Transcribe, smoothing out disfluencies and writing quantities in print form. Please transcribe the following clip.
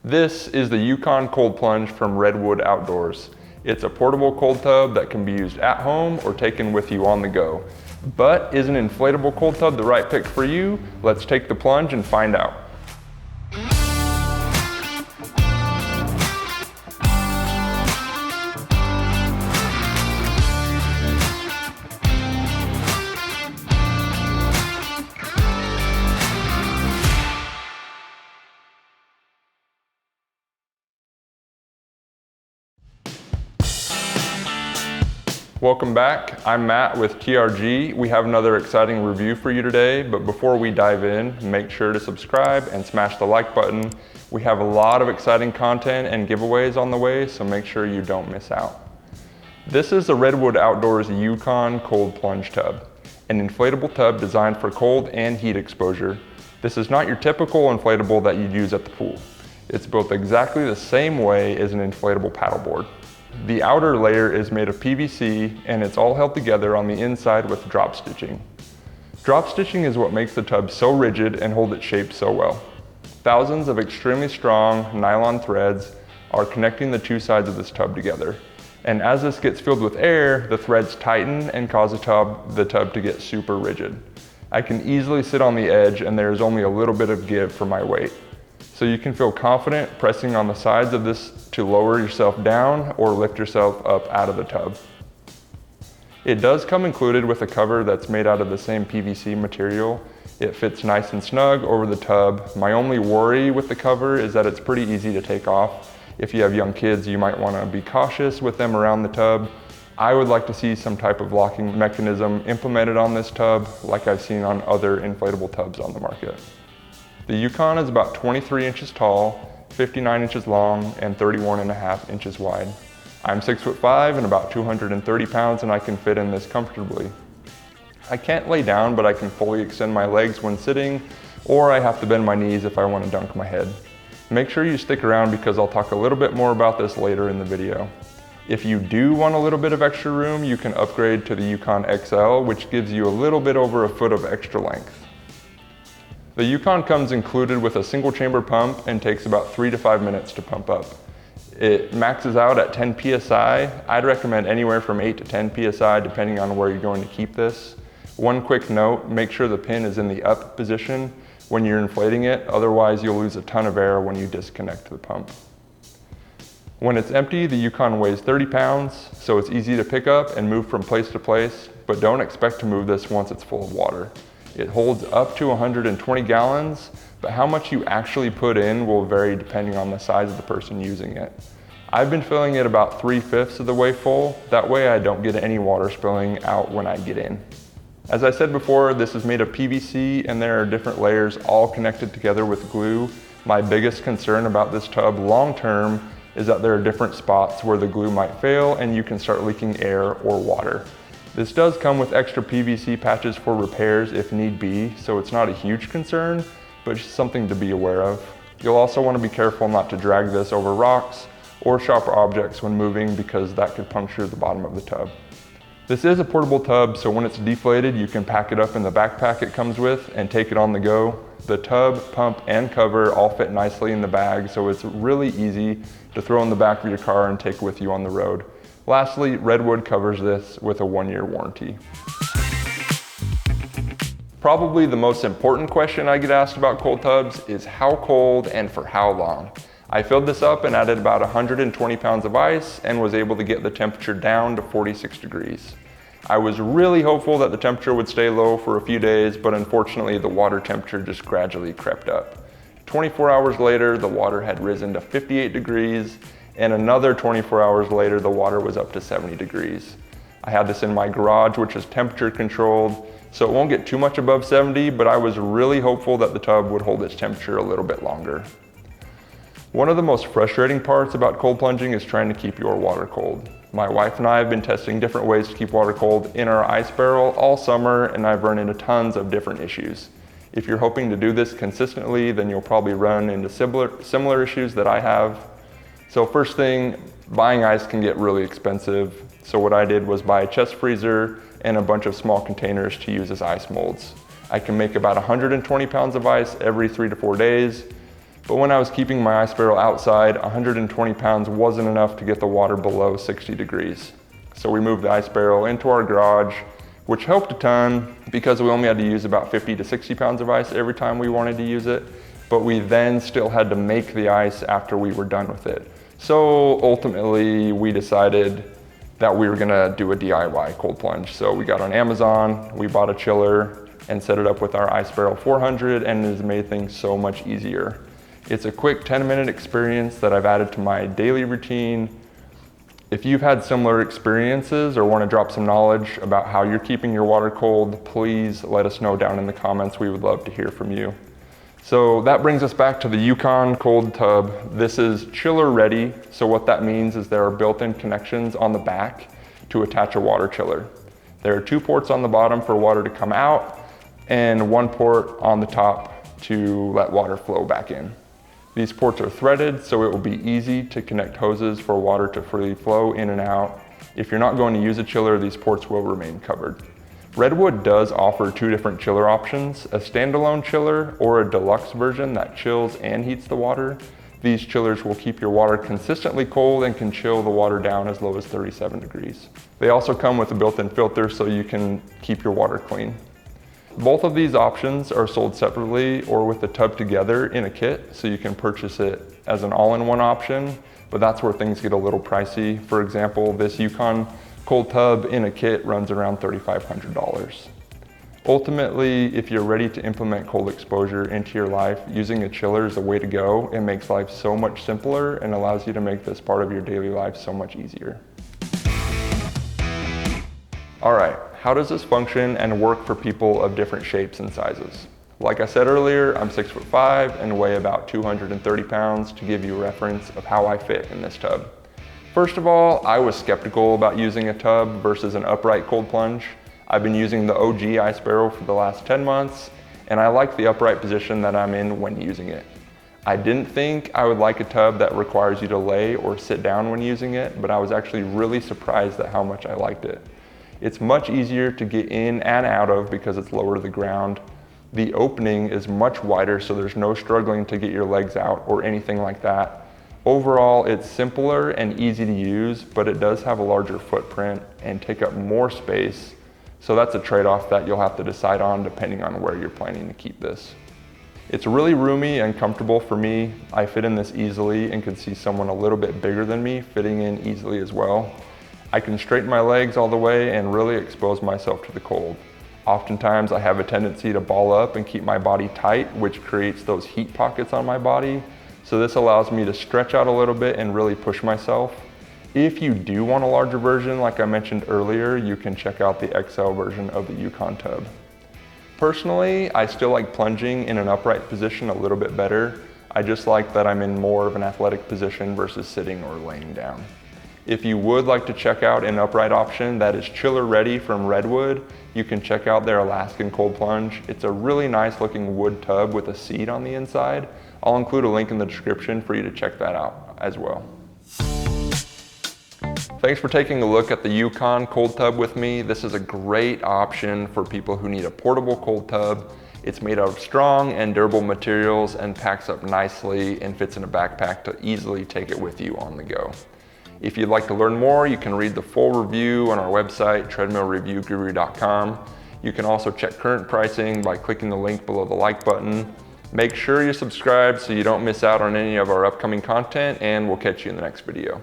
This is the Yukon Cold Plunge from Redwood Outdoors. It's a portable cold tub that can be used at home or taken with you on the go. But is an inflatable cold tub the right pick for you? Let's take the plunge and find out. Welcome back. I'm Matt with TRG. We have another exciting review for you today, but before we dive in, make sure to subscribe and smash the like button. We have a lot of exciting content and giveaways on the way, so make sure you don't miss out. This is the Redwood Outdoors Yukon Cold Plunge Tub, an inflatable tub designed for cold and heat exposure. This is not your typical inflatable that you'd use at the pool. It's built exactly the same way as an inflatable paddleboard. The outer layer is made of PVC and it's all held together on the inside with drop stitching. Drop stitching is what makes the tub so rigid and hold its shape so well. Thousands of extremely strong nylon threads are connecting the two sides of this tub together. And as this gets filled with air, the threads tighten and cause the tub to get super rigid. I can easily sit on the edge and there is only a little bit of give for my weight. So you can feel confident pressing on the sides of this to lower yourself down or lift yourself up out of the tub. It does come included with a cover that's made out of the same PVC material. It fits nice and snug over the tub. My only worry with the cover is that it's pretty easy to take off. If you have young kids, you might want to be cautious with them around the tub. I would like to see some type of locking mechanism implemented on this tub like I've seen on other inflatable tubs on the market. The Yukon is about 23 inches tall, 59 inches long, and 31.5 inches wide. I'm 6'5" and about 230 pounds and I can fit in this comfortably. I can't lay down, but I can fully extend my legs when sitting, or I have to bend my knees if I want to dunk my head. Make sure you stick around because I'll talk a little bit more about this later in the video. If you do want a little bit of extra room, you can upgrade to the Yukon XL, which gives you a little bit over a foot of extra length. The Yukon comes included with a single chamber pump and takes about 3 to 5 minutes to pump up. It maxes out at 10 PSI. I'd recommend anywhere from 8 to 10 PSI depending on where you're going to keep this. One quick note, make sure the pin is in the up position when you're inflating it, otherwise you'll lose a ton of air when you disconnect the pump. When it's empty, the Yukon weighs 30 pounds, so it's easy to pick up and move from place to place, but don't expect to move this once it's full of water. It holds up to 120 gallons, but how much you actually put in will vary depending on the size of the person using it. I've been filling it about 3/5 of the way full. That way I don't get any water spilling out when I get in. As I said before, this is made of PVC and there are different layers all connected together with glue. My biggest concern about this tub long term is that there are different spots where the glue might fail and you can start leaking air or water. This does come with extra PVC patches for repairs if need be, so it's not a huge concern, but just something to be aware of. You'll also want to be careful not to drag this over rocks or sharp objects when moving because that could puncture the bottom of the tub. This is a portable tub, so when it's deflated, you can pack it up in the backpack it comes with and take it on the go. The tub, pump, and cover all fit nicely in the bag, so it's really easy to throw in the back of your car and take with you on the road. Lastly, Redwood covers this with a 1-year warranty. Probably the most important question I get asked about cold tubs is how cold and for how long. I filled this up and added about 120 pounds of ice and was able to get the temperature down to 46 degrees. I was really hopeful that the temperature would stay low for a few days, but unfortunately the water temperature just gradually crept up. 24 hours later, the water had risen to 58 degrees, and another 24 hours later, the water was up to 70 degrees. I had this in my garage, which is temperature controlled, so it won't get too much above 70, but I was really hopeful that the tub would hold its temperature a little bit longer. One of the most frustrating parts about cold plunging is trying to keep your water cold. My wife and I have been testing different ways to keep water cold in our ice barrel all summer, and I've run into tons of different issues. If you're hoping to do this consistently, then you'll probably run into similar issues that I have. So first thing, buying ice can get really expensive. So what I did was buy a chest freezer and a bunch of small containers to use as ice molds. I can make about 120 pounds of ice every 3 to 4 days. But when I was keeping my ice barrel outside, 120 pounds wasn't enough to get the water below 60 degrees. So we moved the ice barrel into our garage, which helped a ton because we only had to use about 50 to 60 pounds of ice every time we wanted to use it. But we then still had to make the ice after we were done with it. So ultimately we decided that we were gonna do a DIY cold plunge. So we got on Amazon, we bought a chiller and set it up with our Ice Barrel 400, and it has made things so much easier. It's a quick 10-minute experience that I've added to my daily routine. If you've had similar experiences or want to drop some knowledge about how you're keeping your water cold, please let us know down in the comments. We would love to hear from you. So that brings us back to the Yukon Cold Tub. This is chiller ready. So what that means is there are built-in connections on the back to attach a water chiller. There are 2 ports on the bottom for water to come out and 1 port on the top to let water flow back in. These ports are threaded, so it will be easy to connect hoses for water to freely flow in and out. If you're not going to use a chiller, these ports will remain covered. Redwood does offer 2 different chiller options, a standalone chiller or a deluxe version that chills and heats the water. These chillers will keep your water consistently cold and can chill the water down as low as 37 degrees. They also come with a built-in filter so you can keep your water clean. Both of these options are sold separately or with the tub together in a kit, so you can purchase it as an all-in-one option, but that's where things get a little pricey. For example, this Yukon Cold Tub in a kit runs around $3,500. Ultimately, if you're ready to implement cold exposure into your life, using a chiller is the way to go. It makes life so much simpler and allows you to make this part of your daily life so much easier. All right, how does this function and work for people of different shapes and sizes? Like I said earlier, I'm 6'5" and weigh about 230 pounds to give you a reference of how I fit in this tub. First of all, I was skeptical about using a tub versus an upright cold plunge. I've been using the OG ice barrel for the last 10 months, and I like the upright position that I'm in when using it. I didn't think I would like a tub that requires you to lay or sit down when using it, but I was actually really surprised at how much I liked it. It's much easier to get in and out of because it's lower to the ground. The opening is much wider, so there's no struggling to get your legs out or anything like that. Overall, it's simpler and easy to use, but it does have a larger footprint and take up more space. So that's a trade-off that you'll have to decide on depending on where you're planning to keep this. It's really roomy and comfortable for me. I fit in this easily and could see someone a little bit bigger than me fitting in easily as well. I can straighten my legs all the way and really expose myself to the cold. Oftentimes I have a tendency to ball up and keep my body tight, which creates those heat pockets on my body. So this allows me to stretch out a little bit and really push myself. If you do want a larger version, like I mentioned earlier, you can check out the XL version of the Yukon tub. Personally, I still like plunging in an upright position a little bit better. I just like that I'm in more of an athletic position versus sitting or laying down. If you would like to check out an upright option that is chiller ready from Redwood, you can check out their Alaskan Cold Plunge. It's a really nice looking wood tub with a seat on the inside. I'll include a link in the description for you to check that out as well. Thanks for taking a look at the Yukon Cold Tub with me. This is a great option for people who need a portable cold tub. It's made out of strong and durable materials and packs up nicely and fits in a backpack to easily take it with you on the go. If you'd like to learn more, you can read the full review on our website, treadmillreviewguru.com. You can also check current pricing by clicking the link below the like button. Make sure you're subscribed so you don't miss out on any of our upcoming content, and we'll catch you in the next video.